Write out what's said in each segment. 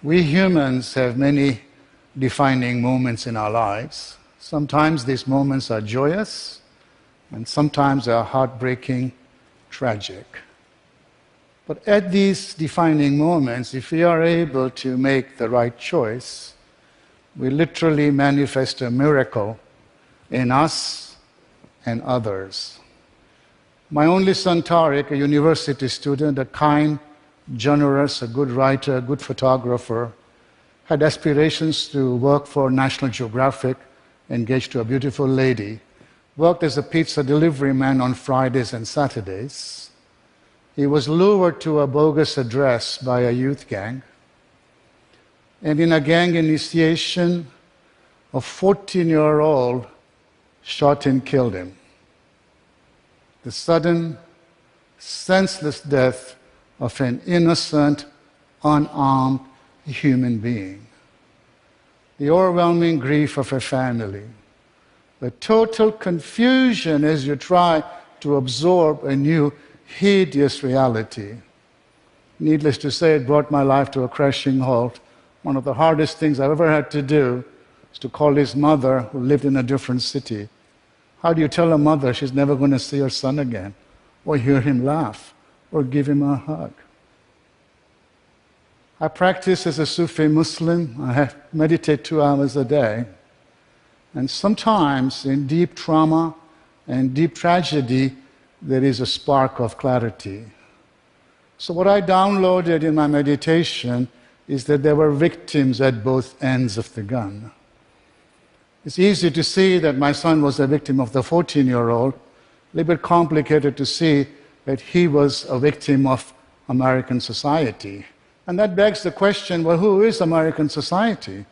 We humans have many defining moments in our lives. Sometimes these moments are joyous, and sometimes they are heartbreaking, tragic. But at these defining moments, if we are able to make the right choice, we literally manifest a miracle in us and others. My only son, Tariq, a university student, a kind, generous, a good writer, a good photographer, had aspirations to work for National Geographic, engaged to a beautiful lady, worked as a pizza delivery man on Fridays and Saturdays. He was lured to a bogus address by a youth gang, and in a gang initiation, a 14-year-old shot and killed him. The sudden, senseless death of an innocent, unarmed human being. The overwhelming grief of a family. The total confusion as you try to absorb a new, hideous reality. Needless to say, it brought my life to a crashing halt. One of the hardest things I've ever had to do is to call his mother, who lived in a different city. How do you tell a mother she's never going to see her son again, or hear him laugh, or give him a hug? I practice as a Sufi Muslim. I meditate 2 hours a day. And sometimes in deep trauma and deep tragedy, there is a spark of clarity. So what I downloaded in my meditation is that there were victims at both ends of the gun. It's easy to see that my son was a victim of the 14-year-old, a little bit complicated to see that he was a victim of American society. And that begs the question, well, who is American society?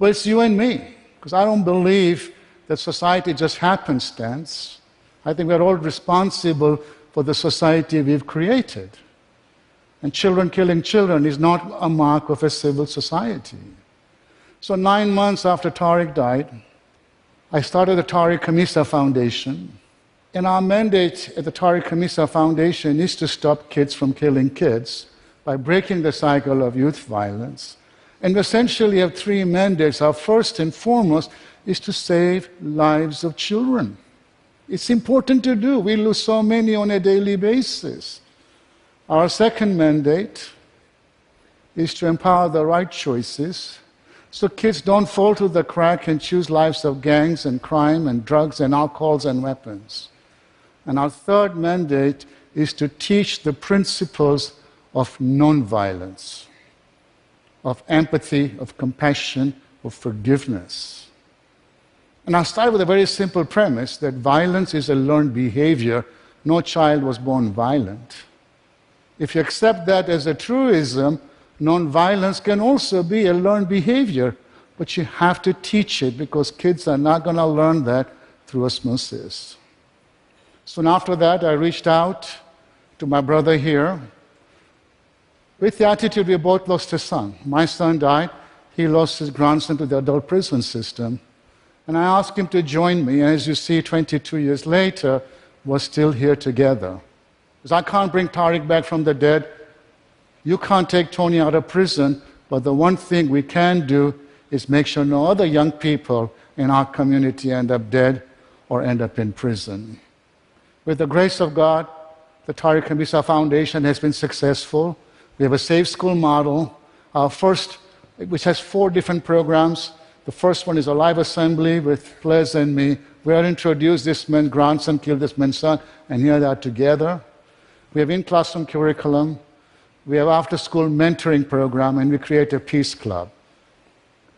Well, it's you and me, because I don't believe that society just happenstance. I think we're all responsible for the society we've created. And children killing children is not a mark of a civil society. So 9 months after Tariq died, I started the Tariq Khamisa Foundation. And our mandate at the Tariq Khamisa Foundation is to stop kids from killing kids by breaking the cycle of youth violence. And we essentially have 3 mandates. Our first and foremost is to save lives of children. It's important to do. We lose so many on a daily basis. Our second mandate is to empower the right choices so kids don't fall through the crack and choose lives of gangs and crime and drugs and alcohols and weapons. And our third mandate is to teach the principles of nonviolence, of empathy, of compassion, of forgiveness. And I'll start with a very simple premise that violence is a learned behavior. No child was born violent. If you accept that as a truism, nonviolence can also be a learned behavior, but you have to teach it because kids are not going to learn that through osmosis. Soon after that, I reached out to my brother here with the attitude we both lost a son. My son died. He lost his grandson to the adult prison system. And I asked him to join me, and as you see, 22 years later, we're still here together. Because I can't bring Tariq back from the dead. You can't take Tony out of prison, but the one thing we can do is make sure no other young people in our community end up dead or end up in prison. With the grace of God, the Tariq Khamisa Foundation has been successful. We have a safe school model, our first, which has 4 different programs. The first one is a live assembly with players and me. We are introduced this man's grandson killed this man's son, and here they are together. We have in-classroom curriculum. We have after-school mentoring program, and we create a peace club.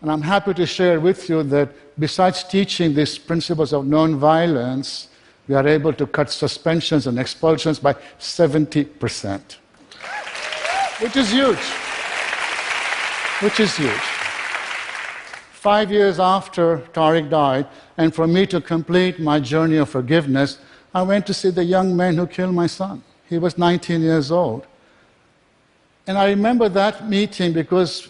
And I'm happy to share with you that besides teaching these principles of nonviolence, we are able to cut suspensions and expulsions by 70%. Which is huge. 5 years after Tariq died, and for me to complete my journey of forgiveness, I went to see the young man who killed my son. He was 19 years old. And I remember that meeting because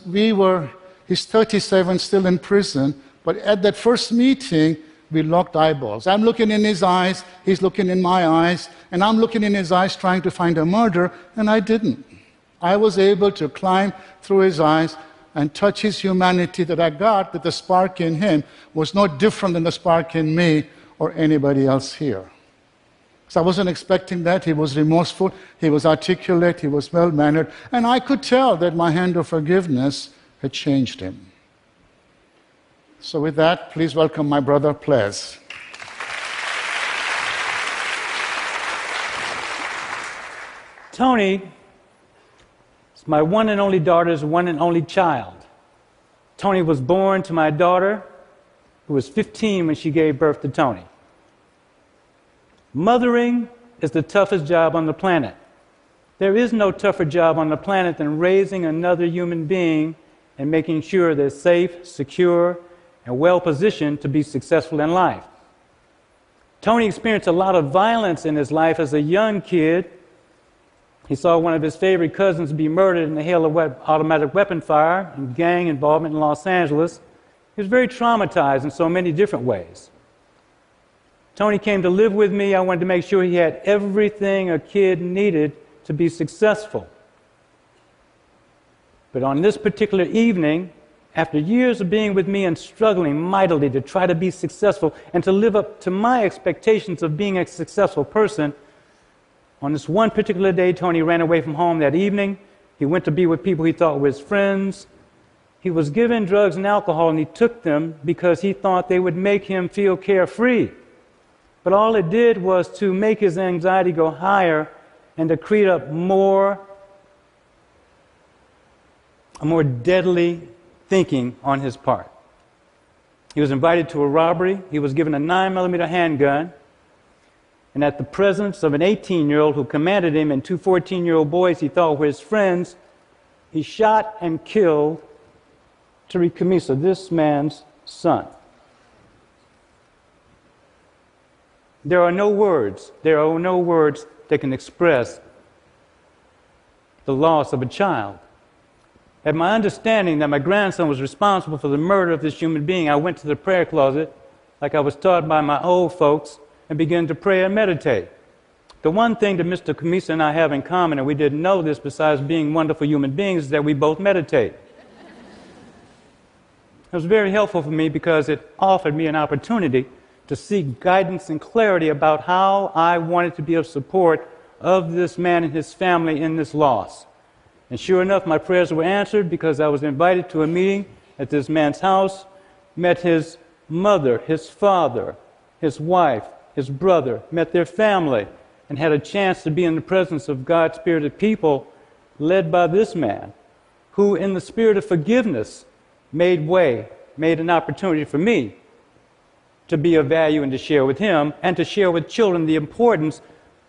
he's 37, still in prison, but at that first meeting, we locked eyeballs. I'm looking in his eyes, he's looking in my eyes, and I'm looking in his eyes trying to find a murder, and I didn't. I was able to climb through his eyes, and touch his humanity, that I got that the spark in him was no different than the spark in me or anybody else here. So I wasn't expecting that. He was remorseful, he was articulate, he was well-mannered, and I could tell that my hand of forgiveness had changed him. So with that, please welcome my brother, Ples. Tony is my one and only daughter's one and only child. Tony was born to my daughter, who was 15 when she gave birth to Tony. Mothering is the toughest job on the planet. There is no tougher job on the planet than raising another human being and making sure they're safe, secure, and well-positioned to be successful in life. Tony experienced a lot of violence in his life as a young kid. He saw one of his favorite cousins be murdered in a hail of automatic weapon fire and gang involvement in Los Angeles. He was very traumatized in so many different ways. Tony came to live with me. I wanted to make sure he had everything a kid needed to be successful. But on this particular evening, after years of being with me and struggling mightily to try to be successful and to live up to my expectations of being a successful person, on this one particular day, Tony ran away from home that evening. He went to be with people he thought were his friends. He was given drugs and alcohol, and he took them because he thought they would make him feel carefree. But all it did was to make his anxiety go higher and to create up a more deadly thinking on his part. He was invited to a robbery. He was given a 9mm handgun. And at the presence of an 18-year-old who commanded him and two 14-year-old boys he thought were his friends, he shot and killed Kamisa, this man's son. There are no words that can express the loss of a child. At my understanding that my grandson was responsible for the murder of this human being, I went to the prayer closet, like I was taught by my old folks, and began to pray and meditate. The one thing that Mr. Kamisa and I have in common, and we didn't know this besides being wonderful human beings, is that we both meditate. It was very helpful for me because it offered me an opportunity to seek guidance and clarity about how I wanted to be of support of this man and his family in this loss. And sure enough, my prayers were answered because I was invited to a meeting at this man's house, met his mother, his father, his wife, his brother, met their family, and had a chance to be in the presence of God-spirited people led by this man, who in the spirit of forgiveness made an opportunity for me to be of value and to share with him and to share with children the importance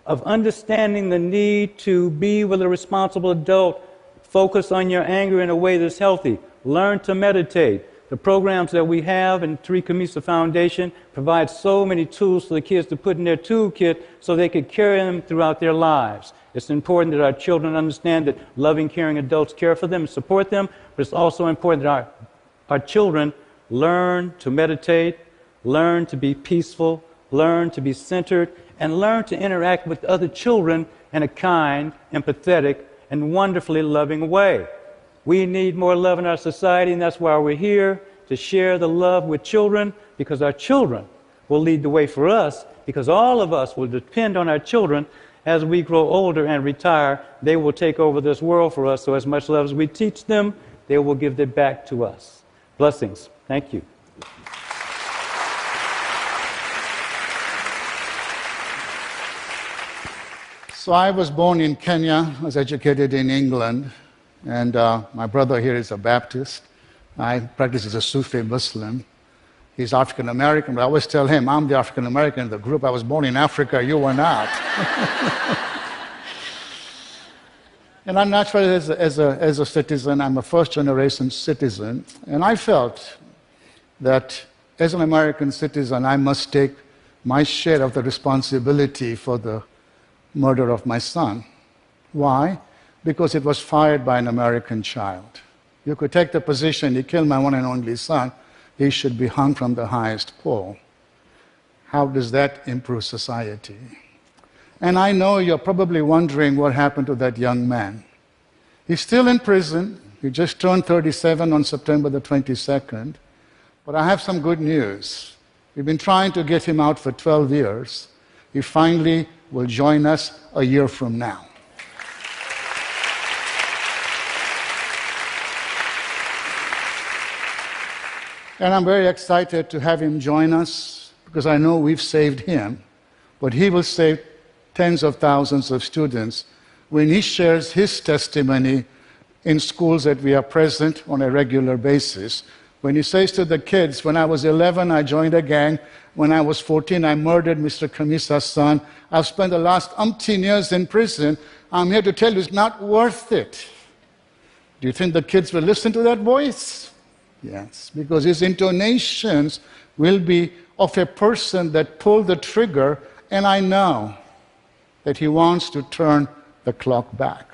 of understanding the need to be with a responsible adult, focus on your anger in a way that's healthy, learn to meditate. The programs that we have in Tariq Kamisa Foundation provide so many tools for the kids to put in their toolkit so they could carry them throughout their lives. It's important that our children understand that loving, caring adults care for them and support them, but it's also important that our children learn to meditate, learn to be peaceful, learn to be centered, and learn to interact with other children in a kind, empathetic, and wonderfully loving way. We need more love in our society, and that's why we're here, to share the love with children, because our children will lead the way for us, because all of us will depend on our children. As we grow older and retire, they will take over this world for us, so as much love as we teach them, they will give it back to us. Blessings. Thank you. So I was born in Kenya, was educated in England, and my brother here is a Baptist. I practice as a Sufi Muslim. He's African American, but I always tell him, I'm the African American in the group. I was born in Africa, you were not. And I'm naturally, as a citizen, I'm a first-generation citizen, and I felt that as an American citizen, I must take my share of the responsibility for the murder of my son. Why? Because it was fired by an American child. You could take the position, he killed my one and only son, he should be hung from the highest pole. How does that improve society? And I know you're probably wondering what happened to that young man. He's still in prison. He just turned 37 on September the 22nd. But I have some good news. We've been trying to get him out for 12 years. He finally will join us a year from now. And I'm very excited to have him join us because I know we've saved him, but he will save tens of thousands of students when he shares his testimony in schools that we are present on a regular basis. When he says to the kids, when I was 11, I joined a gang. When I was 14, I murdered Mr. Kamisa's son. I've spent the last umpteen years in prison. I'm here to tell you it's not worth it. Do you think the kids will listen to that voice? Yes, because his intonations will be of a person that pulled the trigger, and I know that he wants to turn the clock back.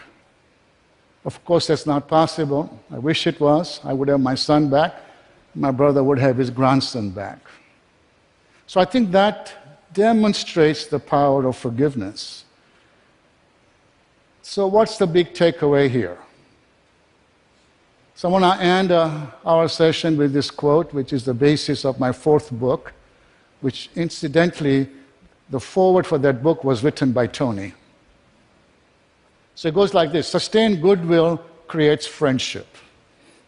Of course, that's not possible. I wish it was. I would have my son back. My brother would have his grandson back. So I think that demonstrates the power of forgiveness. So what's the big takeaway here? So I want to end our session with this quote, which is the basis of my fourth book, which incidentally, the foreword for that book was written by Tony. So it goes like this: sustained goodwill creates friendship.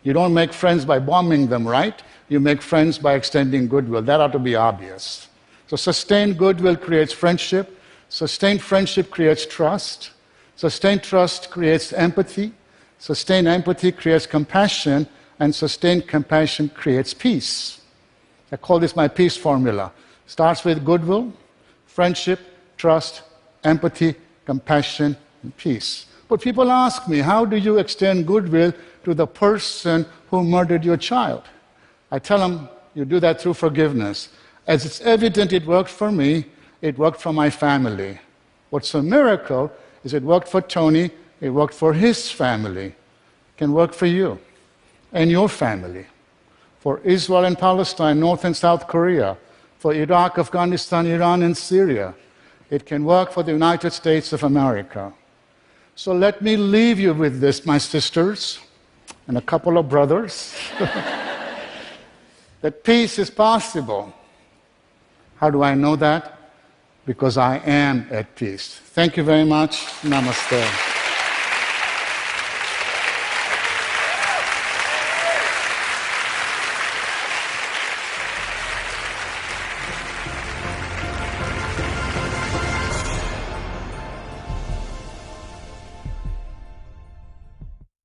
You don't make friends by bombing them, right? You make friends by extending goodwill. That ought to be obvious. So sustained goodwill creates friendship. Sustained friendship creates trust. Sustained trust creates empathy. Sustained empathy creates compassion. And sustained compassion creates peace. I call this my peace formula. Starts with goodwill, friendship, trust, empathy, compassion, and peace. But people ask me, how do you extend goodwill to the person who murdered your child? I tell them, you do that through forgiveness. As it's evident it worked for me, it worked for my family. What's a miracle is it worked for Tony, it worked for his family. It can work for you and your family. For Israel and Palestine, North and South Korea, for Iraq, Afghanistan, Iran, and Syria. It can work for the United States of America. So let me leave you with this, my sisters, and a couple of brothers, that peace is possible. How do I know that? Because I am at peace. Thank you very much. Namaste.